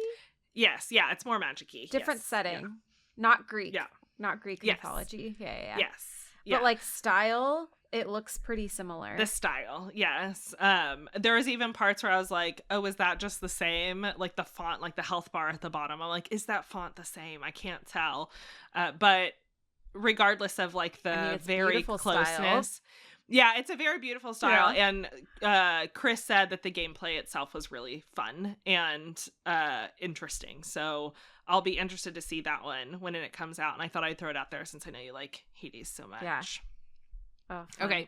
Yes, yeah, it's more magic-y. Different setting, not Greek. Yeah, not Greek mythology. Yeah. Yes, but like style, it looks pretty similar. The style, yes. There was even parts where I was like, oh, is that just the same? Like the font, like the health bar at the bottom. I'm like, is that font the same? I can't tell. But regardless of like the very closeness. Style. Yeah, it's a very beautiful style. Yeah. And Chris said that the gameplay itself was really fun and interesting. So I'll be interested to see that one when it comes out. And I thought I'd throw it out there since I know you like Hades so much. Yeah. Oh, okay.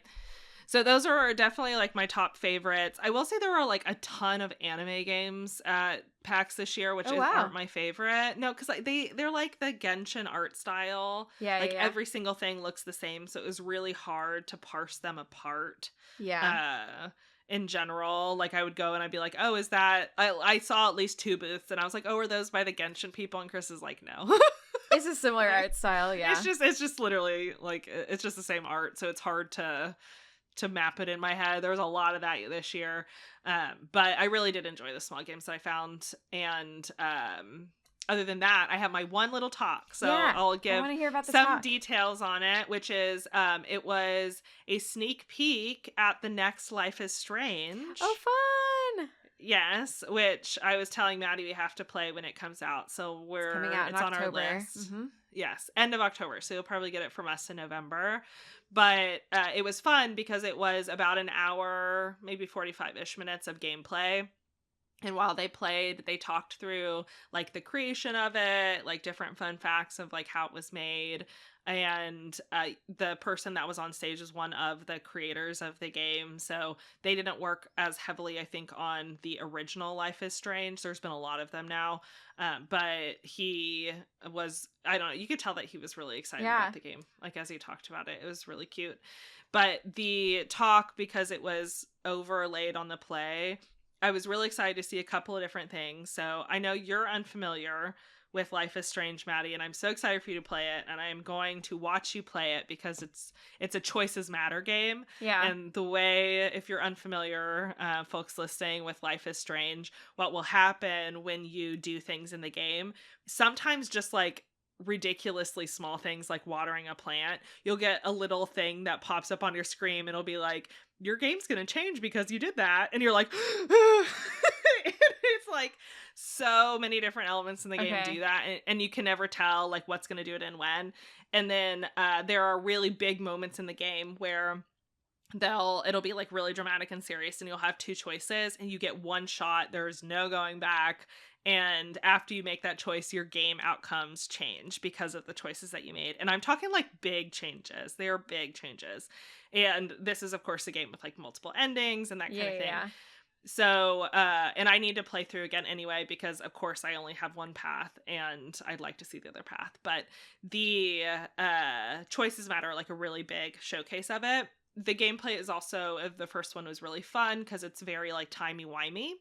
So those are definitely like my top favorites. I will say there were like a ton of anime games at PAX this year, which aren't my favorite. No, because like they're like the Genshin art style. Yeah, every single thing looks the same, so it was really hard to parse them apart. Yeah. In general, like I would go and I'd be like, oh, is that? I saw at least 2 booths, and I was like, oh, are those by the Genshin people? And Chris is like, no. It's a similar art style. Yeah. It's just literally like it's just the same art, so it's hard to map it in my head. There was a lot of that this year. But I really did enjoy the small games that I found. And other than that, I have my one little talk. So I'll give some details on it, which is it was a sneak peek at the next Life is Strange. Oh, fun. Yes, which I was telling Maddie we have to play when it comes out. So it's coming out on our list. Mm-hmm. Yes, end of October. So you'll probably get it from us in November. But it was fun because it was about an hour, maybe 45-ish minutes of gameplay. And while they played, they talked through like the creation of it, like different fun facts of like how it was made. And the person that was on stage is one of the creators of the game. So they didn't work as heavily, I think, on the original Life is Strange. There's been a lot of them now. But he was, I don't know, you could tell that he was really excited about the game. Like as he talked about it, it was really cute. But the talk, because it was overlaid on the play, I was really excited to see a couple of different things. So I know you're unfamiliar with Life is Strange, Maddie, and I'm so excited for you to play it, and I'm going to watch you play it because it's a choices matter game. Yeah. And the way, if you're unfamiliar, folks listening with Life is Strange, what will happen when you do things in the game, sometimes just like ridiculously small things like watering a plant, you'll get a little thing that pops up on your screen, and it'll be like, your game's gonna change because you did that, and you're like it's like so many different elements in the game do that, and you can never tell like what's gonna do it and when. And then there are really big moments in the game where it'll be like really dramatic and serious, and you'll have 2 choices and you get one shot, there's no going back. And after you make that choice, your game outcomes change because of the choices that you made. And I'm talking like big changes. They are big changes. And this is, of course, a game with like multiple endings and that kind of thing. Yeah. So, and I need to play through again anyway, because of course I only have one path and I'd like to see the other path. But the choices matter, like a really big showcase of it. The gameplay is also, the first one was really fun because it's very like timey-wimey.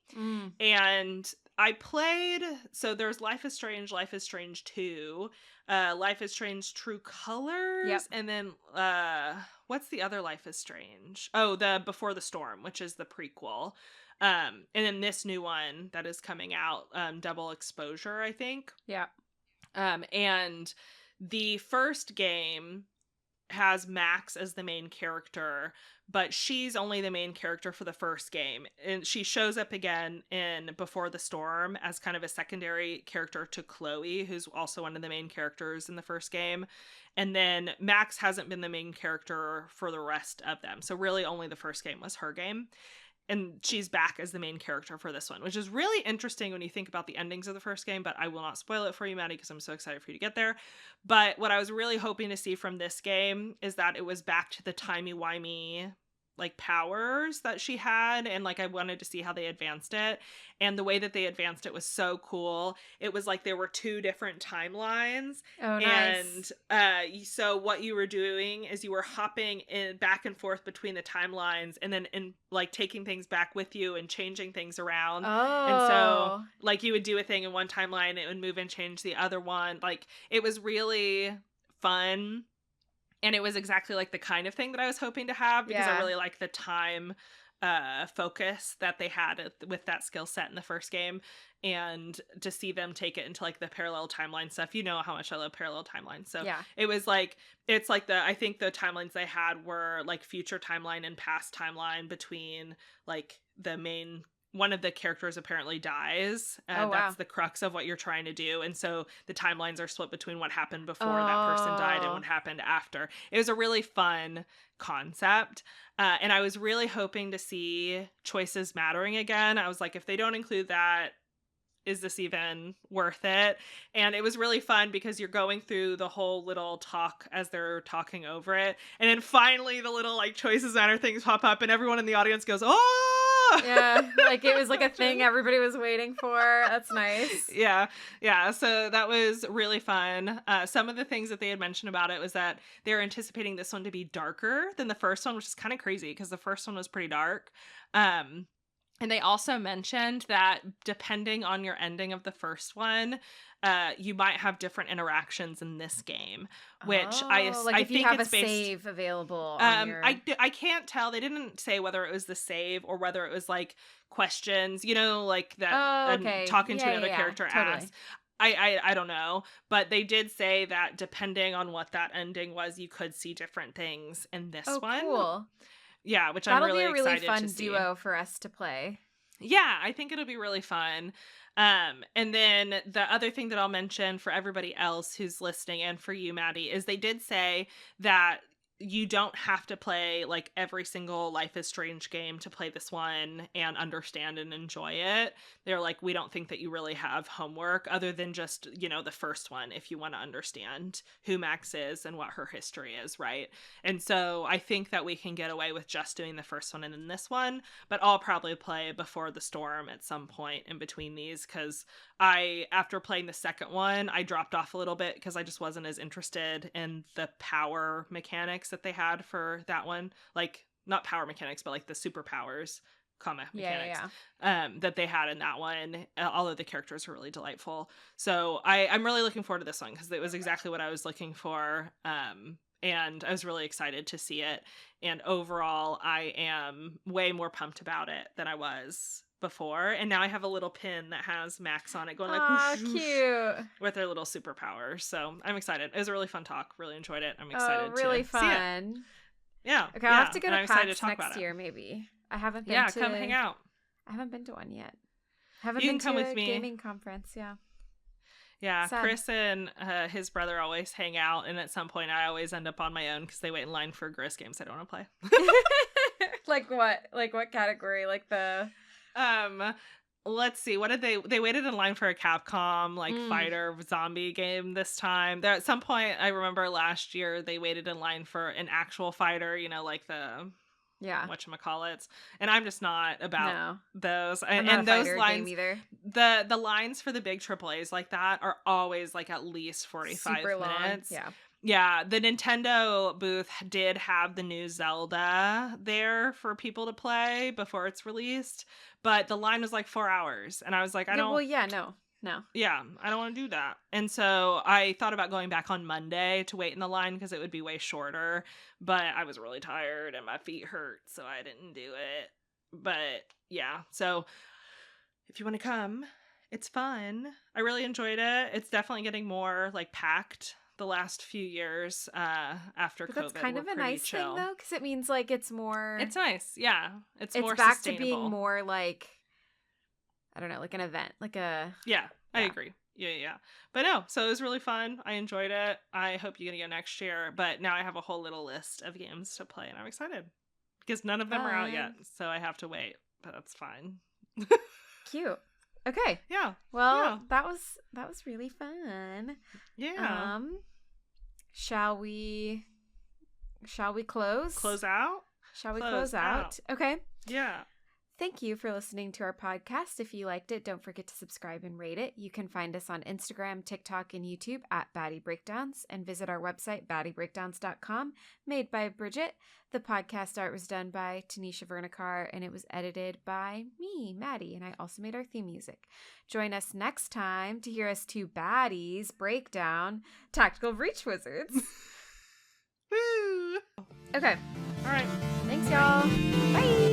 And I played, so there's Life is Strange 2, Life is Strange True Colors, and then what's the other Life is Strange? Oh, the Before the Storm, which is the prequel. And then this new one that is coming out, Double Exposure, I think. Yeah. And the first game has Max as the main character, but she's only the main character for the first game. And she shows up again in Before the Storm as kind of a secondary character to Chloe, who's also one of the main characters in the first game. And then Max hasn't been the main character for the rest of them. So really only the first game was her game. And she's back as the main character for this one, which is really interesting when you think about the endings of the first game, but I will not spoil it for you, Maddie, because I'm so excited for you to get there. But what I was really hoping to see from this game is that it was back to the timey-wimey, like, powers that she had, and, like, I wanted to see how they advanced it. And the way that they advanced it was so cool. It was like there were 2 different timelines. Oh, nice. And so what you were doing is you were hopping in back and forth between the timelines, and then like taking things back with you and changing things around. Oh. And so like you would do a thing in one timeline, it would move and change the other one. Like, it was really fun. And it was exactly like the kind of thing that I was hoping to have, because I really like the time focus that they had with that skill set in the first game. And to see them take it into like the parallel timeline stuff, you know how much I love parallel timelines. So it was like, it's like I think the timelines they had were like future timeline and past timeline between like the main. One of the characters apparently dies. That's the crux of what you're trying to do. And so the timelines are split between what happened before that person died and what happened after. It was a really fun concept. And I was really hoping to see choices mattering again. I was like, if they don't include that, is this even worth it? And it was really fun because you're going through the whole little talk as they're talking over it. And then finally the little like choices matter things pop up and everyone in the audience goes, oh! Yeah, like it was like a thing everybody was waiting for. That's nice. Yeah. So that was really fun. Some of the things that they had mentioned about it was that they're anticipating this one to be darker than the first one, which is kind of crazy because the first one was pretty dark. And they also mentioned that depending on your ending of the first one, you might have different interactions in this game, which I if you think have it's a save available on your... I can't tell. They didn't say whether it was the save or whether it was like questions, you know, like that talking to another character asked. I don't know, but they did say that depending on what that ending was, you could see different things in this one. Cool. Yeah, which I'm really excited to see. That'll be a really fun duo for us to play. Yeah, I think it'll be really fun. And then the other thing that I'll mention for everybody else who's listening and for you, Maddie, is they did say that you don't have to play like every single Life is Strange game to play this one and understand and enjoy it. They're like, we don't think that you really have homework other than just, you know, the first one if you want to understand who Max is and what her history is, right? And so I think that we can get away with just doing the first one and then this one, but I'll probably play Before the Storm at some point in between these because after playing the second one, I dropped off a little bit because I just wasn't as interested in the power mechanics that they had for that one. Like, not power mechanics, but like the superpowers mechanics that they had in that one. All of the characters were really delightful. So I'm really looking forward to this one because it was exactly what I was looking for. And I was really excited to see it. And overall, I am way more pumped about it than I was before. And now I have a little pin that has Max on it going like, whoosh, cute, with their little superpowers. So I'm excited. It was a really fun talk. Really enjoyed it. I'm excited really to fun. see it. Yeah. Okay, I'll have to go to PAX next year, maybe. I haven't been to... come hang out. I haven't been to one yet. I haven't you been can come to with a me. Gaming conference, Yeah, Sad. Chris and his brother always hang out, and at some point I always end up on my own because they wait in line for Gris games I don't want to play. Like what? Like what category? Like the... Let's see. What did they waited in line for a Capcom like fighter zombie game this time. There at some point I remember last year they waited in line for an actual fighter, you know, like the whatchamacallits. And I'm just not about those. And those lines either. The lines for the big AAAs like that are always like at least 45 Super minutes. Long. Yeah, the Nintendo booth did have the new Zelda there for people to play before it's released, but the line was like 4 hours, and I was like, I don't. Well, no. No. Yeah, I don't want to do that. And so I thought about going back on Monday to wait in the line because it would be way shorter, but I was really tired and my feet hurt, so I didn't do it. But yeah, so if you want to come, it's fun. I really enjoyed it. It's definitely getting more like packed the last few years after But COVID. that's kind We're of a pretty nice chill. thing, though, because it means like it's more. It's nice, yeah. It's more back sustainable. to being more like, I don't know, like an event, like a. Yeah, I agree. Yeah. But no, so it was really fun. I enjoyed it. I hope you're gonna go next year. But now I have a whole little list of games to play, and I'm excited because none of them are out yet, so I have to wait. But that's fine. Cute. Okay. Yeah. Well, that was really fun. Yeah. Shall we close? Close out? Shall we close out? Okay. Yeah. Thank you for listening to our podcast. If you liked it, don't forget to subscribe and rate it. You can find us on Instagram, TikTok, and YouTube at Baddy Breakdowns, and visit our website, baddybreakdowns.com, made by Bridget. The podcast art was done by Tanisha Vernikar, and it was edited by me, Maddie, and I also made our theme music. Join us next time to hear us two baddies break down Tactical Breach Wizards. Woo! Okay. All right. Thanks, y'all. Bye.